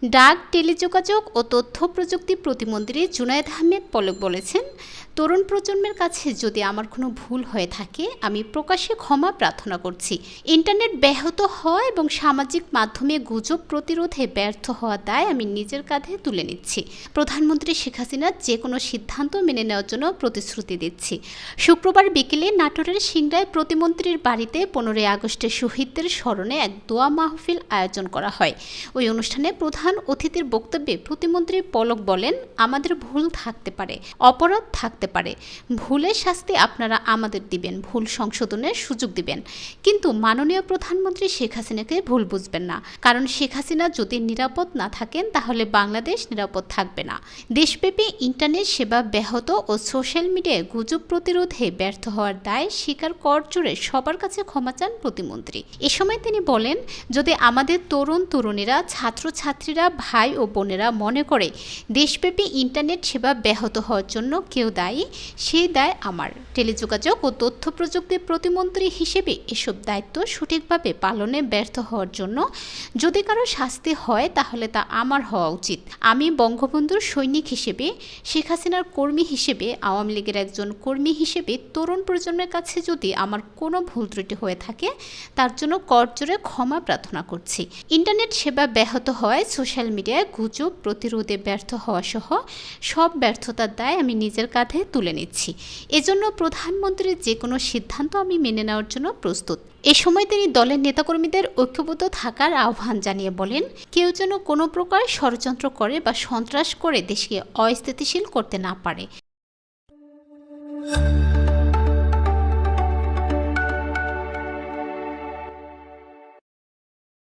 ডাক, টেলিযোগাযোগ ও তথ্য প্রযুক্তি প্রতিমন্ত্রী জুনায়েদ আহমেদ পলক বলেছেন, তরুণ প্রজন্মের কাছে যদি আমার কোনো ভুল হয়ে থাকে আমি প্রকাশ্যে ক্ষমা প্রার্থনা করছি। ইন্টারনেট ব্যাহত হওয়া এবং সামাজিক মাধ্যমে গুজব প্রতিরোধে ব্যর্থ হওয়ার দায় আমি নিজের কাঁধে তুলে নিচ্ছি। প্রধানমন্ত্রী শেখ হাসিনার যে কোনো সিদ্ধান্ত মেনে নেওয়ার জন্য প্রতিশ্রুতি দিচ্ছি। শুক্রবার বিকেলে নাটোরের সিংড়ায় প্রতিমন্ত্রীর বাড়িতে 15ই আগস্টের শহীদদের স্মরণে এক দোয়া মাহফিল আয়োজন করা হয়। ওই অনুষ্ঠানে প্রধান অতিথির বক্তব্যে প্রতিমন্ত্রী পলক বলেন, আমাদের ভুল থাকতে পারে, অপরাধ থাকতে পারে, ভুলের শাস্তি আপনারা আমাদের দিবেন, ভুল সংশোধনের সুযোগ দিবেন, কিন্তু মাননীয় প্রধানমন্ত্রী শেখ হাসিনাকে ভুল বুঝবেন না। কারণ শেখ হাসিনা যদি নিরাপদ না থাকেন তাহলে বাংলাদেশ নিরাপদ থাকবে না। দেশব্যাপী ইন্টারনেট সেবা ব্যাহত ও সোশ্যাল মিডিয়ায় গুজব প্রতিরোধে ব্যর্থ হওয়ার দায় স্বীকার করজোড়ে সবার কাছে ক্ষমা চান প্রতিমন্ত্রী। এ সময় তিনি বলেন, যদি আমাদের তরুণ তরুণীরা, ছাত্রছাত্রীরা, ভাই ও বোনেরা মনে করে দেশব্যাপী ইন্টারনেট সেবা ব্যাহত হওয়ার জন্য কেউ দায়ী, সেই দায় আমার। টেলিযোগাযোগ ও তথ্য প্রযুক্তি প্রতিমন্ত্রী হিসেবে এসব দায়িত্ব সঠিকভাবে পালনে ব্যর্থ হওয়ার জন্য যদি কারো শাস্তি হয় তাহলে তা আমার হওয়া উচিত। আমি বঙ্গবন্ধুর সৈনিক হিসেবে, শেখ হাসিনার কর্মী হিসেবে, আওয়ামী লীগের একজন কর্মী হিসেবে তরুণ প্রজন্মের কাছে যদি আমার কোনো ভুল ত্রুটি হয়ে থাকে তার জন্য করজোড়ে ক্ষমা প্রার্থনা করছি। ইন্টারনেট সেবা ব্যাহত হওয়ায় সোশ্যাল মিডিয়ায় গুজব প্রতিরোধে ব্যর্থ হওয়া সহ সব ব্যর্থতার দায় আমি নিজের কাঁধে তুলে নিচ্ছি। এজন্য প্রধানমন্ত্রীর যে কোনো সিদ্ধান্ত আমি মেনে নেওয়ার জন্য প্রস্তুত। এ সময় তিনি দলের নেতাকর্মীদের ঐক্যবদ্ধ থাকার আহ্বান জানিয়ে বলেন, কেউ যেন কোনো প্রকার ষড়যন্ত্র করে বা সন্ত্রাস করে দেশকে অস্থিতিশীল করতে না পারে।